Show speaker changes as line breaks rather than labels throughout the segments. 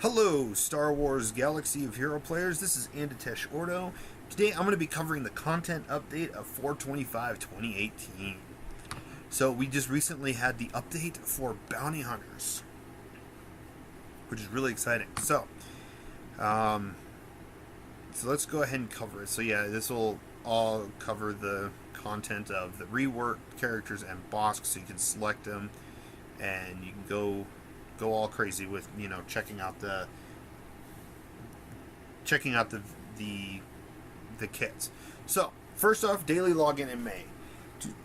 Hello, Star Wars Galaxy of Hero players. This is Anditesh Ordo. Today I'm going to be covering the content update of 425-2018. So we just recently had the update for Bounty Hunters, which is really exciting. So let's go ahead and cover it. So yeah, this will all cover the content of the reworked characters and bosks, so you can select them and you can go all crazy with, you know, checking out the kits. So first off, daily login in May.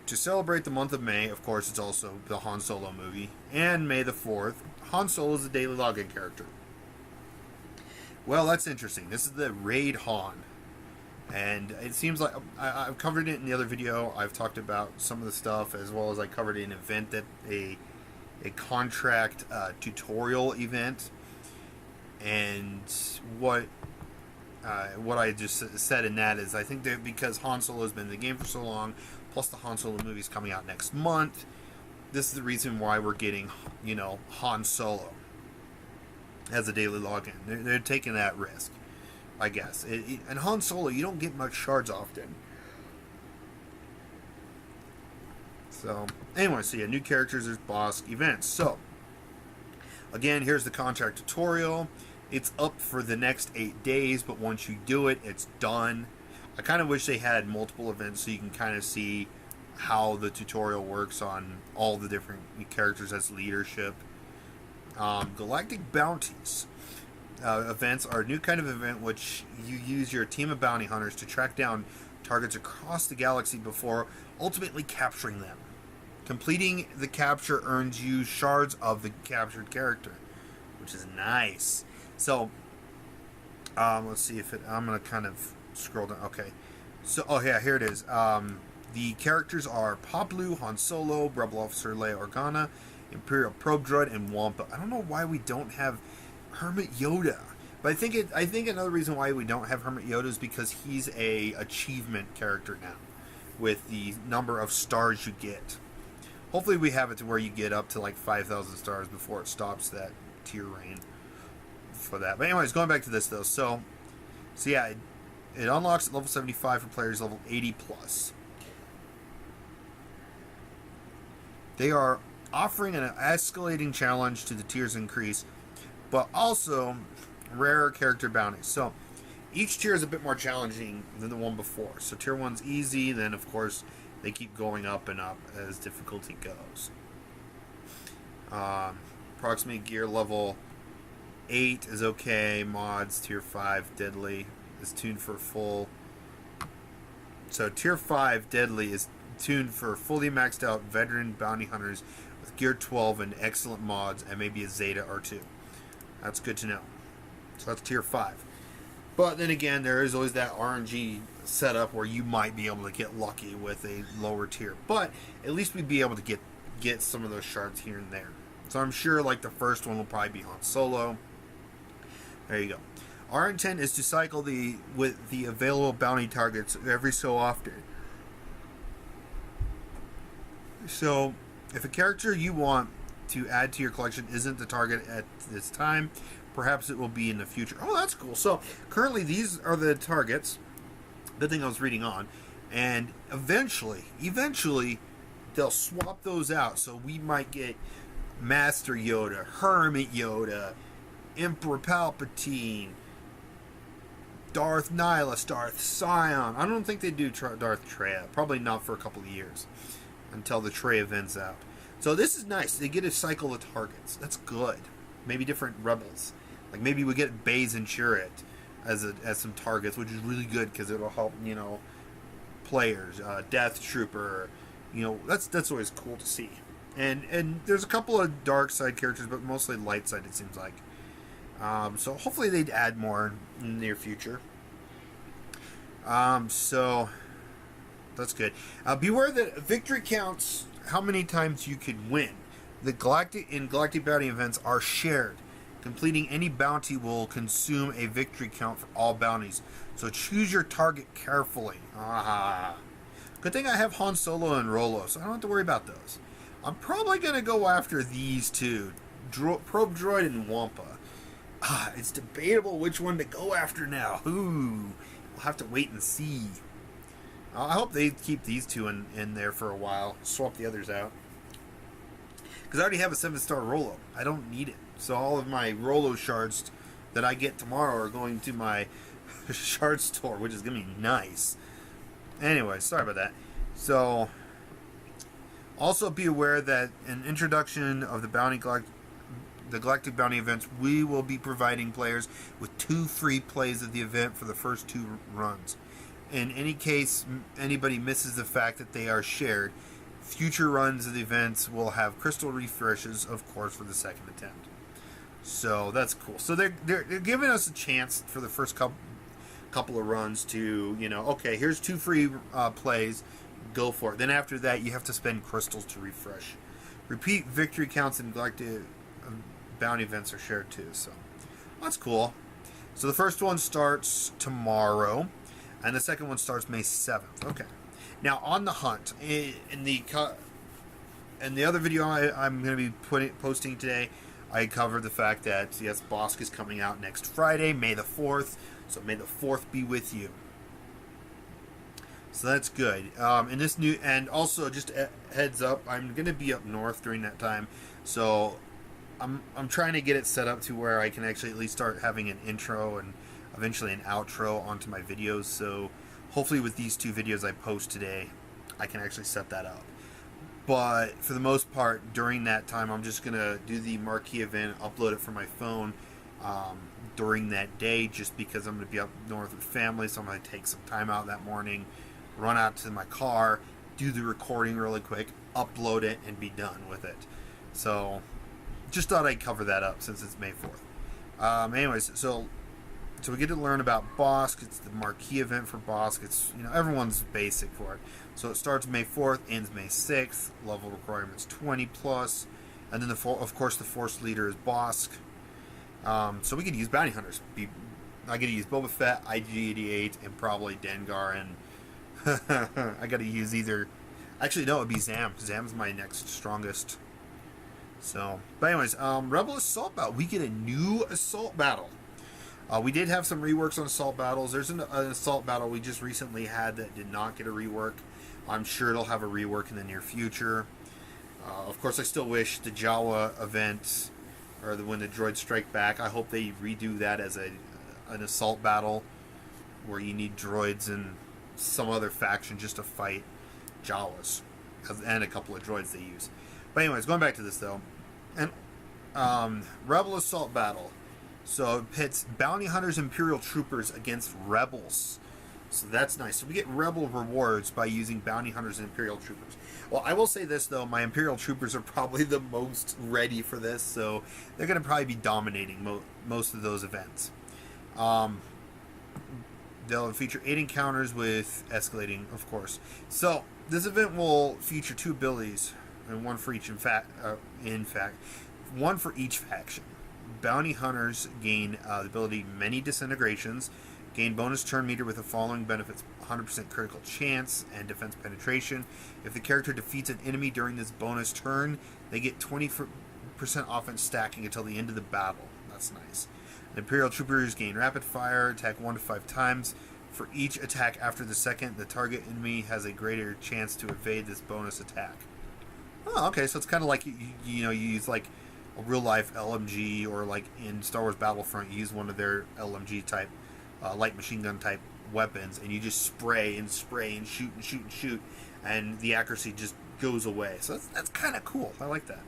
To celebrate the month of May, of course, it's also the Han Solo movie, and May the 4th, Han Solo is a daily login character. Well, that's interesting. This is the Raid Han, and it seems like I've covered it in the other video. I've talked about some of the stuff, as well as I covered an event that a contract tutorial event, and what I just said in that is I think that because Han Solo has been in the game for so long, plus the Han Solo movie is coming out next month, this is the reason why we're getting, you know, Han Solo as a daily login. They're taking that risk, I guess. And Han Solo, you don't get much shards often. So, anyway, so yeah, new characters, there's boss events. So, again, here's the contract tutorial. It's up for the next 8 days, but once you do it, it's done. I kind of wish they had multiple events so you can kind of see how the tutorial works on all the different characters as leadership. Galactic Bounties events are a new kind of event which you use your team of bounty hunters to track down targets across the galaxy before ultimately capturing them. Completing the capture earns you shards of the captured character, which is nice. So, let's see if I'm going to kind of scroll down. Okay. So, oh yeah, here it is. The characters are Pabloo, Han Solo, Rebel Officer Leia Organa, Imperial Probe Droid, and Wampa. I don't know why we don't have Hermit Yoda. But I think another reason why we don't have Hermit Yoda is because he's a achievement character now, with the number of stars you get. Hopefully we have it to where you get up to like 5,000 stars before it stops that tier reign for that. But anyways, going back to this though. So yeah, it unlocks at level 75 for players level 80 plus. They are offering an escalating challenge to the tiers increase, but also rare character bounties. So each tier is a bit more challenging than the one before. So tier 1's easy, then of course they keep going up and up as difficulty goes. Approximate gear level 8 is okay. Mods tier 5 deadly is tuned for full. So tier 5 deadly is tuned for fully maxed out veteran bounty hunters with gear 12 and excellent mods, and maybe a Zeta or 2. That's good to know. So that's tier 5. But then again, there is always that RNG setup where you might be able to get lucky with a lower tier. But at least we'd be able to get some of those shards here and there. So I'm sure like the first one will probably be Han Solo. There you go. Our intent is to cycle with the available bounty targets every so often. So if a character you want to add to your collection isn't the target at this time, perhaps it will be in the future. Oh, that's cool. So currently these are the targets. Good thing I was reading on. And eventually they'll swap those out. So we might get Master Yoda, Hermit Yoda, Emperor Palpatine, Darth Nihilus, Darth Sion. I don't think they do Darth Traya. Probably not for a couple of years until the Trey event's out. So this is nice. They get to cycle the targets. That's good. Maybe different rebels. Like maybe we get Baze and Chirrut as some targets, which is really good because it'll help, you know, players. Death Trooper, you know, that's always cool to see. And there's a couple of dark side characters, but mostly light side it seems like. So hopefully they'd add more in the near future. So that's good. Beware that victory counts how many times you can win. The Galactic Bounty events are shared. Completing any bounty will consume a victory count for all bounties, so choose your target carefully. Good thing I have Han Solo and Rolo, so I don't have to worry about those. I'm probably going to go after these two, Probe Droid and Wampa. It's debatable which one to go after now. Ooh, I'll have to wait and see. I hope they keep these two in there for a while. Swap the others out. Because I already have a 7-star Rolo. I don't need it. So all of my Rolo shards that I get tomorrow are going to my shard store, which is going to be nice. Anyway, sorry about that. So, also be aware that in introduction of the Galactic Bounty events, we will be providing players with 2 free plays of the event for the first 2 runs. In any case anybody misses the fact that they are shared, future runs of the events will have crystal refreshes, of course, for the second attempt. So that's cool. So they're giving us a chance for the first couple of runs to, okay, here's 2 free plays, go for it. Then after that, you have to spend crystals to refresh. Repeat victory counts in Galactic Bounty events are shared too, so that's cool. So the first one starts tomorrow, and the second one starts May 7th. Okay. Now on the hunt, in the other video I'm going to be posting today, I covered the fact that yes, Bosk is coming out next Friday, May the 4th. So may the 4th be with you. So that's good. In this new, and also just a heads up, I'm going to be up north during that time. So I'm trying to get it set up to where I can actually at least start having an intro and eventually an outro onto my videos. So hopefully with these 2 videos I post today, I can actually set that up. But for the most part, during that time, I'm just going to do the marquee event, upload it from my phone during that day, just because I'm going to be up north with family. So I'm going to take some time out that morning, run out to my car, do the recording really quick, upload it, and be done with it. So just thought I'd cover that up since it's May 4th. Anyways, so we get to learn about Bosk. It's the marquee event for Bosk. It's, everyone's basic for it. So it starts May 4th, ends May 6th. Level requirements 20 plus, and then of course the Force leader is Bosk. So we could use bounty hunters. I get to use Boba Fett, IG-88, and probably Dengar, and I got to use either. Actually, no, it'd be Zam. Zam's my next strongest. So, but anyways, Rebel Assault Battle. We get a new Assault Battle. We did have some reworks on Assault Battles. There's an Assault Battle we just recently had that did not get a rework. I'm sure it'll have a rework in the near future. Of course, I still wish the Jawa event, or when the droids strike back, I hope they redo that as an Assault Battle where you need droids and some other faction just to fight Jawas, and a couple of droids they use. But anyways, going back to this though, and Rebel Assault Battle. So it pits bounty hunters, Imperial troopers against rebels. So that's nice. So we get rebel rewards by using bounty hunters and Imperial troopers. Well, I will say this though, my Imperial troopers are probably the most ready for this, so they're going to probably be dominating most of those events. They'll feature 8 encounters with escalating, of course. So this event will feature 2 abilities, and one for each. In fact, one for each faction. Bounty hunters gain the ability Many Disintegrations, gain bonus turn meter with the following benefits: 100% critical chance and defense penetration. If the character defeats an enemy during this bonus turn, they get 20% offense stacking until the end of the battle. That's nice. Imperial troopers gain rapid fire, attack 1 to 5 times. For each attack after the second, the target enemy has a greater chance to evade this bonus attack. Oh, okay, so it's kind of like you use like a real life LMG, or like in Star Wars Battlefront, you use one of their LMG type, light machine gun type weapons, and you just spray and shoot, and the accuracy just goes away. So that's kind of cool. I like that.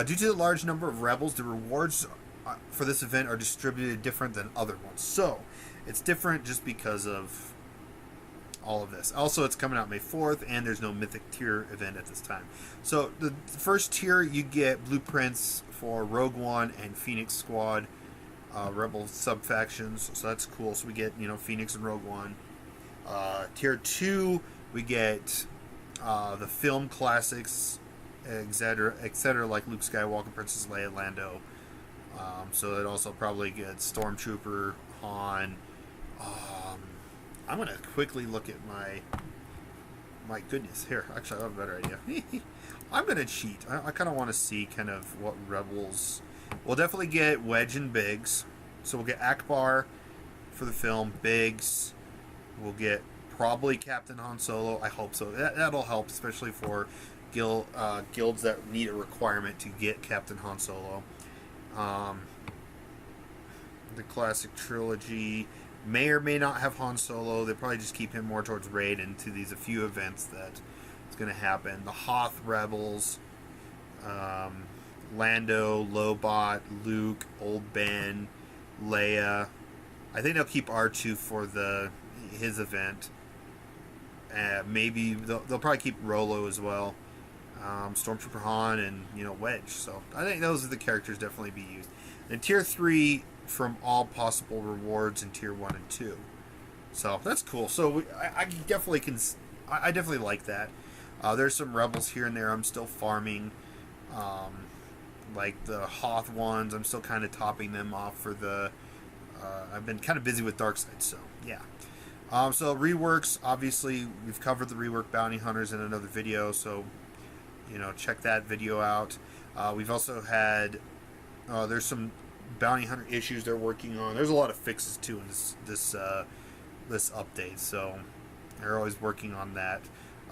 Due to the large number of rebels, the rewards for this event are distributed different than other ones. So it's different just because of all of this. Also, it's coming out May 4th, and there's no Mythic tier event at this time. So the first tier, you get blueprints for Rogue One and Phoenix Squad, Rebel sub-factions. So that's cool. So we get, Phoenix and Rogue One. Tier 2, we get the film classics, etc., like Luke Skywalker, Princess Leia, Lando. So it also probably gets Stormtrooper, Han. I'm going to quickly look at my goodness. Here, actually, I have a better idea. I'm going to cheat. I kind of want to see kind of what Rebels... We'll definitely get Wedge and Biggs. So we'll get Akbar for the film, Biggs. We'll get probably Captain Han Solo. I hope so. That'll help, especially for guilds that need a requirement to get Captain Han Solo. The classic trilogy may or may not have Han Solo. They probably just keep him more towards raid and to these a few events that it's going to happen. The Hoth Rebels, Lando, Lobot, Luke, Old Ben, Leia. I think they'll keep R2 for his event. Maybe they'll probably keep Rolo as well. Stormtrooper Han and Wedge. So I think those are the characters definitely be used. And tier 3 from all possible rewards in tier 1 and 2. So that's cool. So I definitely like that. There's some rebels here and there I'm still farming. Like the Hoth ones, I'm still kind of topping them off for the... I've been kind of busy with Darkseid, so yeah. So reworks, obviously, we've covered the rework bounty hunters in another video, so check that video out. We've also had there's some bounty hunter issues they're working on. There's a lot of fixes too in this update, so they're always working on that.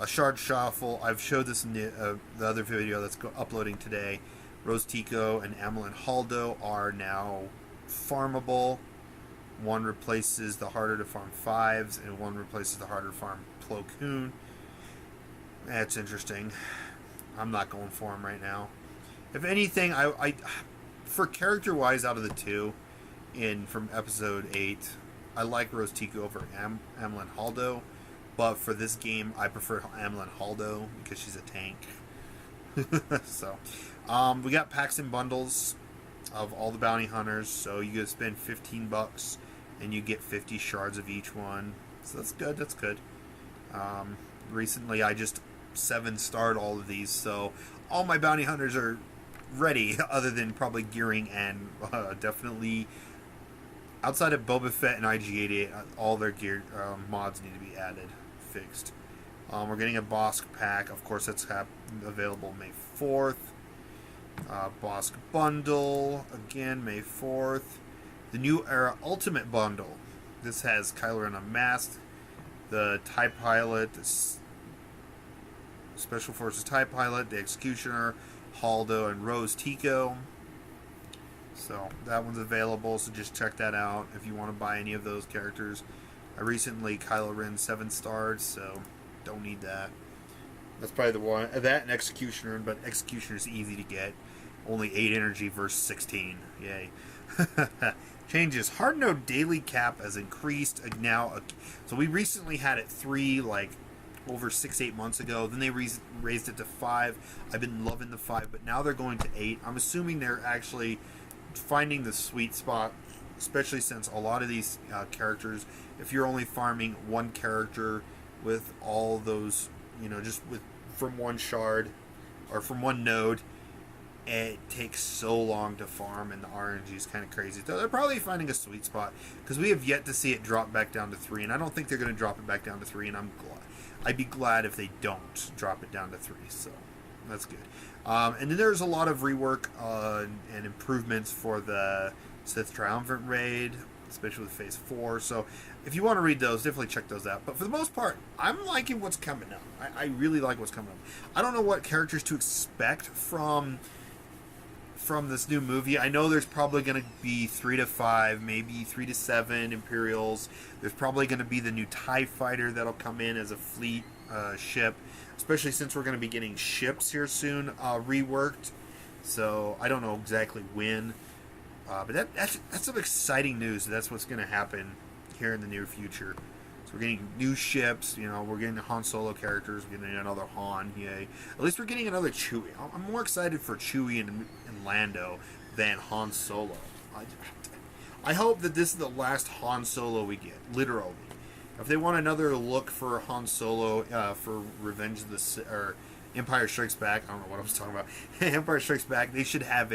Shard Shuffle, I've showed this in the other video that's uploading today. Rose Tico and Amelin Haldo are now farmable. One replaces the harder to farm 5s, and one replaces the harder to farm Plo Koon. That's interesting. I'm not going for him right now. If anything, I for character-wise, out of the two, from episode 8, I like Rose Tico over Amelin Haldo, but for this game, I prefer Amelin Haldo because she's a tank. So, we got packs and bundles of all the bounty hunters, so you can spend $15 and you get 50 shards of each one. So that's good. That's good. Recently, I just 7-starred all of these, so all my bounty hunters are ready, other than probably gearing and definitely outside of Boba Fett and IG-88, all their gear mods need to be added, fixed. We're getting a Bosk pack, of course. That's available May 4th. Bosk bundle again May 4th. The New Era Ultimate bundle. This has Kylo Ren Unmasked, the TIE Pilot, the Special Forces TIE Pilot, the Executioner, Haldo, and Rose Tico. So that one's available, so just check that out if you want to buy any of those characters. I recently Kylo Ren 7-starred, so don't need that. That's probably the one. That and Executioner, but Executioner is easy to get. Only 8 energy versus 16. Yay. Changes. Hard node daily cap has increased. So we recently had it 3, over 6-8 months ago. Then they raised it to 5. I've been loving the 5, but now they're going to 8. I'm assuming they're actually finding the sweet spot, especially since a lot of these characters, if you're only farming one character with all those, from one shard or from one node, it takes so long to farm, and the RNG is kind of crazy. So they're probably finding a sweet spot, because we have yet to see it drop back down to 3, and I don't think they're going to drop it back down to 3, and I'd be glad if they don't drop it down to 3, so that's good. And then there's a lot of rework and improvements for the Sith Triumvirate raid, especially with Phase 4, so if you want to read those, definitely check those out. But for the most part, I'm liking what's coming up. I really like what's coming up. I don't know what characters to expect from this new movie. I know there's probably going to be 3 to 5, maybe 3 to 7 Imperials. There's probably going to be the new TIE Fighter that'll come in as a fleet ship, especially since we're going to be getting ships here soon reworked. So I don't know exactly when, but that's some exciting news. That's what's going to happen here in the near future. So we're getting new ships, we're getting Han Solo characters, we're getting another Han, yay. At least we're getting another Chewie. I'm more excited for Chewie and Lando than Han Solo. I hope that this is the last Han Solo we get, literally. If they want another look for Han Solo for Revenge of the Sith, or Empire Strikes Back, I don't know what I was talking about, Empire Strikes Back, they should have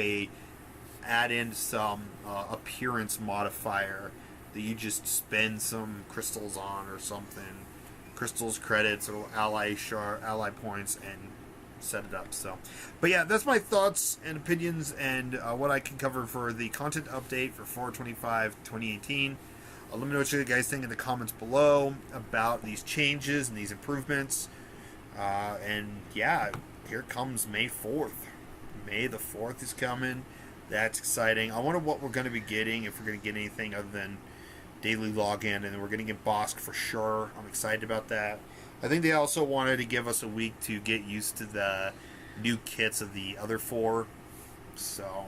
add in some appearance modifier that you just spend some crystals on or something. Crystals, credits, or ally points, and set it up. So, but yeah, that's my thoughts and opinions and what I can cover for the content update for 4/25/2018. Let me know what you guys think in the comments below about these changes and these improvements. And yeah, here comes May 4th. May the 4th is coming. That's exciting. I wonder what we're going to be getting, if we're going to get anything other than daily login, and then we're going to get Bosk for sure. I'm excited about that. I think they also wanted to give us a week to get used to the new kits of the other 4. So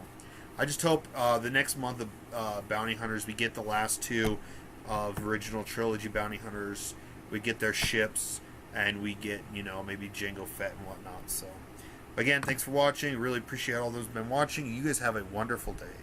I just hope the next month of Bounty Hunters, we get the last 2 of original trilogy Bounty Hunters. We get their ships, and we get, maybe Jango Fett and whatnot. So again, thanks for watching. Really appreciate all those who've been watching. You guys have a wonderful day.